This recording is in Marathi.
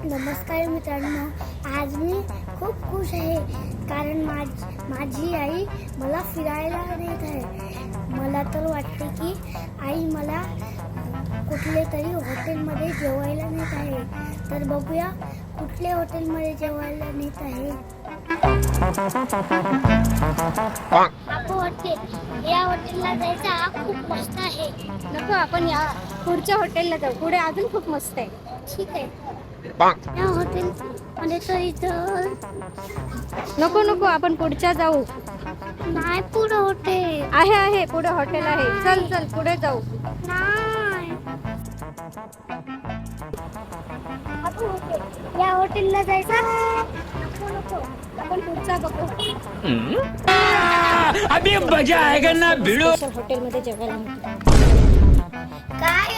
नमस्कार मित्रांनो, आज मी खूप खुश आहे कारण माझी आई मला फिरायला नेत आहे. मला तर वाटते की आई मला कुठले तरी हॉटेलमध्ये जेवायला नेत आहे. तर बघूया कुठल्या हॉटेलमध्ये जेवायला नेत आहे. हॉटेल, या हॉटेलला जायचं हा खूप मस्त आहे. नको, आपण या पुढच्या हॉटेलला जाऊ. पुढे अजून खूप मस्त आहे. ठीक आहे, या हॉटेल मध्ये तर इथं नको नको, आपण पुढच्या जाऊ. नाही. पुढं हॉटेल आहे पुढे हॉटेल आहे. चल चल पुढे जाऊ. नाही. या हॉटेलला जायचं नको, आपण पुढचा बघू. अभी मजा आएगा ना भिड़ो. हॉटेलमध्ये जेवायला मिळतं. काय